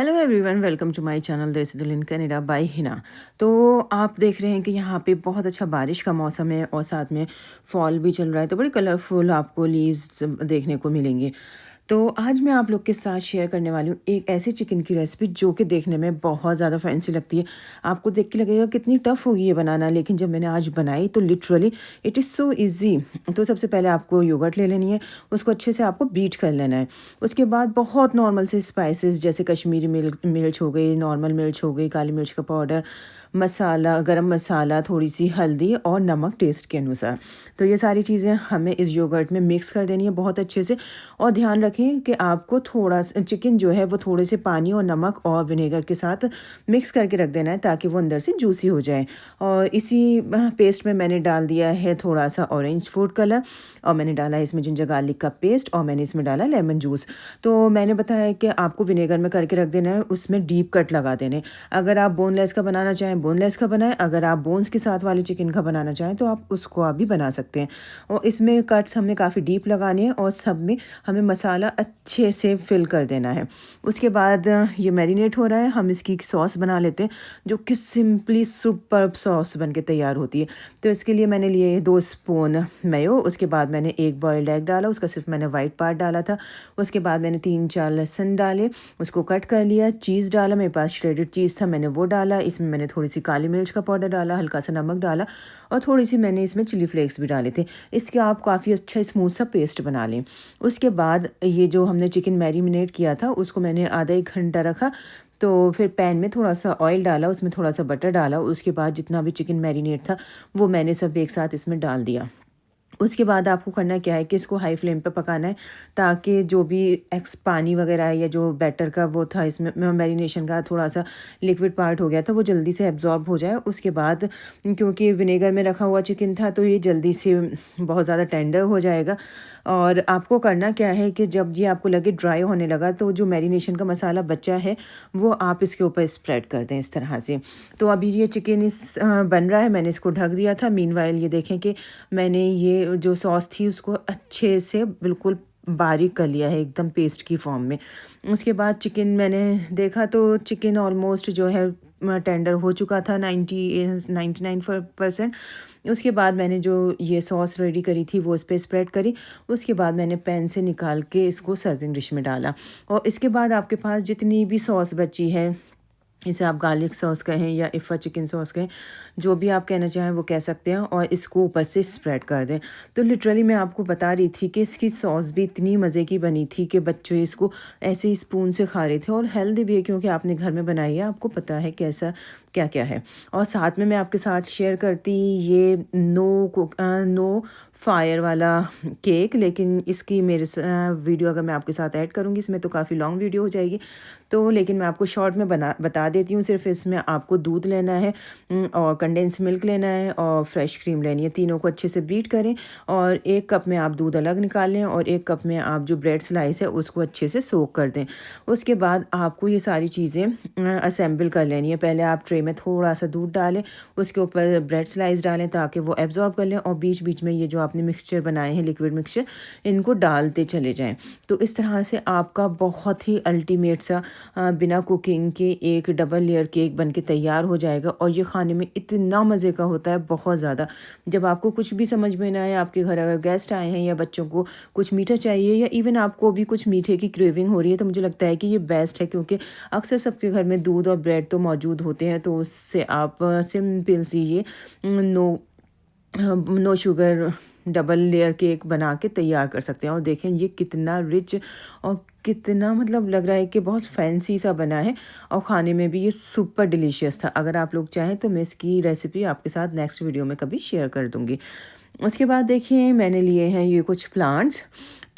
Hello everyone, welcome to my channel Desi Dulhan in Canada bye Hina. तो आप देख रहे हैं कि यहाँ पे बहुत अच्छा बारिश का मौसम है और साथ में फॉल भी चल रहा है, तो बड़ी कलरफुल आपको लीव्स देखने को मिलेंगे। तो आज मैं आप लोग के साथ शेयर करने वाली हूँ एक ऐसी चिकन की रेसिपी जो कि देखने में बहुत ज़्यादा फैंसी लगती है। आपको देख के लगेगा कितनी टफ़ होगी ये बनाना, लेकिन जब मैंने आज बनाई तो literally it is so easy. तो सबसे पहले आपको योगर्ट ले लेनी है, उसको अच्छे से आपको बीट कर लेना है। उसके बाद बहुत नॉर्मल से स्पाइसेस जैसे कश्मीरी मिर्च हो गई, नॉर्मल मिर्च हो गई, काली मिर्च का पाउडर, मसाला, गरम मसाला, थोड़ी सी हल्दी और नमक टेस्ट के अनुसार। तो ये सारी चीज़ें हमें इस योगर्ट में मिक्स कर देनी है बहुत अच्छे से। और ध्यान रखें कि आपको थोड़ा सा चिकन जो है वो थोड़े से पानी और नमक और विनेगर के साथ मिक्स करके रख देना है ताकि वो अंदर से जूसी हो जाए। और इसी पेस्ट में मैंने डाल दिया है थोड़ा सा ऑरेंज फूड कलर, और मैंने डाला है इसमें जिंजर गार्लिक का पेस्ट, और मैंने इसमें डाला लेमन जूस। तो मैंने बताया कि आपको विनेगर में करके रख देना है, उसमें डीप कट लगा देने। अगर आप बोनलेस का बनाना चाहें बोनलेस का बनाएं, अगर आप बोन्स के साथ वाले चिकन का बनाना चाहें तो आप उसको आप भी बना सकते हैं। और इसमें कट्स हमने काफ़ी डीप लगाने हैं और सब में हमें मसाला अच्छे से फिल कर देना है। उसके बाद ये मैरिनेट हो रहा है, हम इसकी सॉस बना लेते हैं जो कि सिंपली सुपर्ब सॉस बन के तैयार होती है। तो इसके लिए मैंने लिए 2 स्पून मेयो, उसके बाद मैंने 1 बॉयल्ड एग डाला, उसका सिर्फ मैंने वाइट पार्ट डाला था। उसके बाद मैंने 3-4 लहसुन डाले, उसको कट कर लिया। चीज़ डाला, मेरे पास श्रेडेड चीज़ था, मैंने वो डाला। इसमें मैंने थोड़ी सी काली मिर्च का पाउडर डाला, हल्का सा नमक डाला और थोड़ी सी मैंने इसमें चिली फ्लेक्स भी डाले थे। इसके आप काफ़ी अच्छा स्मूथ सा पेस्ट बना लें। उसके बाद ये जो हमने चिकन मैरिनेट किया था उसको मैंने आधा 1 घंटा रखा। तो फिर पैन में थोड़ा सा ऑयल डाला, उसमें थोड़ा सा बटर डाला। उसके बाद जितना भी चिकन मैरिनेट था वो मैंने सब एक साथ इसमें डाल दिया। उसके बाद आपको करना क्या है कि इसको हाई फ्लेम पे पकाना है ताकि जो भी पानी वगैरह है या जो बैटर का वो था इसमें मैरिनेशन का थोड़ा सा लिक्विड पार्ट हो गया था वो जल्दी से एब्जॉर्ब हो जाए। उसके बाद क्योंकि विनेगर में रखा हुआ चिकन था तो ये जल्दी से बहुत ज़्यादा टेंडर हो जाएगा। और आपको करना क्या है कि जब ये आपको लगे ड्राई होने लगा तो जो मैरिनेशन का मसाला बचा है वो आप इसके ऊपर स्प्रेड कर दें इस तरह से। तो अभी ये चिकन बन रहा है, मैंने इसको ढक दिया था। मीनवाइल ये देखें कि मैंने ये जो सॉस थी उसको अच्छे से बिल्कुल बारीक कर लिया है, एकदम पेस्ट की फॉर्म में। उसके बाद चिकन मैंने देखा तो चिकन ऑलमोस्ट जो है टेंडर हो चुका था 99%। उसके बाद मैंने जो ये सॉस रेडी करी थी वो उस पर स्प्रेड करी। उसके बाद मैंने पैन से निकाल के इसको सर्विंग डिश में डाला। और इसके बाद आपके पास जितनी भी सॉस बची है, इसे आप गार्लिक सॉस कहें या इफ़ा चिकन सॉस कहें, जो भी आप कहना चाहें वो कह सकते हैं, और इसको ऊपर से स्प्रेड कर दें। तो लिटरली मैं आपको बता रही थी कि इसकी सॉस भी इतनी मज़े की बनी थी कि बच्चे इसको ऐसे ही स्पून से खा रहे थे, और हेल्दी भी है क्योंकि आपने घर में बनाई है, आपको पता है कैसा क्या क्या है। और साथ में मैं आपके साथ शेयर करती ये नो फायर वाला केक, लेकिन इसकी मेरे वीडियो अगर मैं आपके साथ ऐड करूँगी इसमें तो काफ़ी लॉन्ग वीडियो हो जाएगी। तो लेकिन मैं आपको शॉर्ट में बता देती हूँ। सिर्फ इसमें आपको दूध लेना है और कंडेंस मिल्क लेना है और फ्रेश क्रीम लेनी है। तीनों को अच्छे से बीट करें और 1 कप में आप दूध अलग निकाल लें और 1 कप में आप जो ब्रेड स्लाइस है उसको अच्छे से सोक कर दें। उसके बाद आपको ये सारी चीज़ें असेंबल कर लेनी है। पहले आप ट्रे में थोड़ा सा दूध डालें, उसके ऊपर ब्रेड स्लाइस डालें ताकि वो एब्जॉर्ब कर लें, और बीच बीच में ये जो आपने मिक्सचर बनाए हैं लिक्विड मिक्सचर, इनको डालते चले जाएँ। तो इस तरह से आपका बहुत ही अल्टीमेट सा बिना कुकिंग के एक डबल लेयर केक बन के तैयार हो जाएगा। और ये खाने में इतना मज़े का होता है, बहुत ज़्यादा। जब आपको कुछ भी समझ में ना आए, आपके घर अगर गेस्ट आए हैं या बच्चों को कुछ मीठा चाहिए या इवन आपको भी कुछ मीठे की क्रेविंग हो रही है, तो मुझे लगता है कि ये बेस्ट है, क्योंकि अक्सर सबके घर में दूध और ब्रेड तो मौजूद होते हैं। तो उससे आप सिंपल सी ये no sugar double layer cake बना के तैयार कर सकते हैं। और देखें ये कितना रिच और कितना मतलब लग रहा है कि बहुत फैंसी सा बना है, और खाने में भी ये सुपर डिलीशियस था। अगर आप लोग चाहें तो मैं इसकी रेसिपी आपके साथ नेक्स्ट वीडियो में कभी शेयर कर दूँगी। उसके बाद देखिए मैंने लिए हैं ये कुछ प्लांट्स।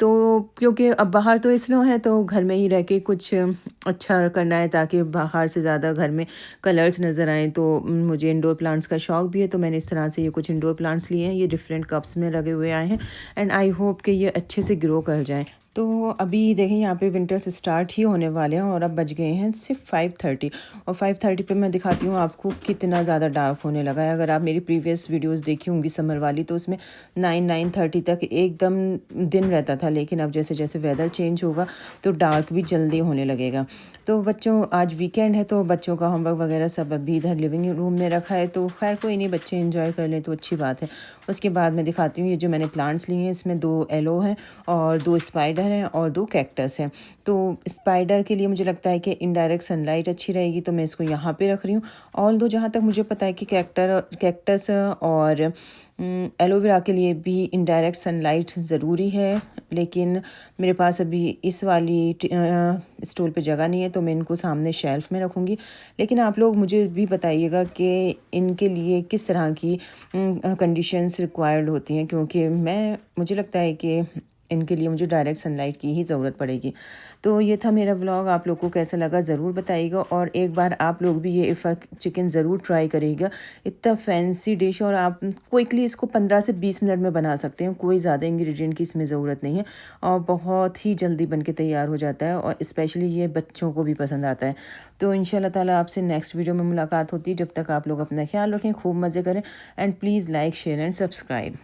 तो क्योंकि अब बाहर तो स्नो है तो घर में ही रह के कुछ अच्छा करना है ताकि बाहर से ज़्यादा घर में कलर्स नज़र आएँ। तो मुझे इंडोर प्लांट्स का शौक़ भी है, तो मैंने इस तरह से ये कुछ इंडोर प्लांट्स लिए हैं। ये डिफरेंट कप्स में लगे हुए आए हैं एंड आई होप कि ये अच्छे से ग्रो कर जाएँ। तो अभी देखिए यहाँ पे विंटर्स स्टार्ट ही होने वाले हैं और अब बज गए हैं सिर्फ 5:30 और 5:30 पे मैं दिखाती हूँ आपको कितना ज़्यादा डार्क होने लगा है। अगर आप मेरी प्रीवियस वीडियोस देखी होंगी समर वाली तो उसमें 9-9:30 तक एकदम दिन रहता था, लेकिन अब जैसे जैसे वेदर चेंज होगा तो डार्क भी जल्दी होने लगेगा। तो बच्चों आज वीकेंड है तो बच्चों का होमवर्क वगैरह सब अभी इधर लिविंग रूम में रखा है, तो खैर कोई नहीं, बच्चे एंजॉय कर लें तो अच्छी बात है। उसके बाद मैं दिखाती हूँ ये जो मैंने प्लांट्स लिए हैं, इसमें 2 येलो हैं और 2 स्पाइडर हैं और 2 कैक्टस हैं। तो स्पाइडर के लिए मुझे लगता है कि इनडायरेक्ट सनलाइट अच्छी रहेगी, तो मैं इसको यहाँ पे रख रही हूँ। ऑल्दो जहाँ तक मुझे पता है कि कैक्टस और एलोवेरा के लिए भी इनडायरेक्ट सनलाइट ज़रूरी है, लेकिन मेरे पास अभी इस वाली स्टूल पे जगह नहीं है, तो मैं इनको सामने शेल्फ में रखूँगी। लेकिन आप लोग मुझे भी बताइएगा कि इनके लिए किस तरह की कंडीशंस रिक्वायर्ड होती हैं, क्योंकि मुझे लगता है कि इनके लिए मुझे डायरेक्ट सनलाइट की ही ज़रूरत पड़ेगी। तो ये था मेरा व्लॉग, आप लोग को कैसा लगा ज़रूर बताइएगा और एक बार आप लोग भी ये इफ़ा चिकन ज़रूर ट्राई करिएगा। इतना फैंसी डिश और आप क्विकली इसको 15 से 20 मिनट में बना सकते हैं, कोई ज़्यादा इंग्रेडिएंट की इसमें ज़रूरत नहीं है और बहुत ही जल्दी बन के तैयार हो जाता है और स्पेशली ये बच्चों को भी पसंद आता है। तो इंशाल्लाह ताला आपसे नेक्स्ट वीडियो में मुलाकात होती है। जब तक आप लोग अपना ख्याल रखें, खूब मज़े करें and please like share and subscribe.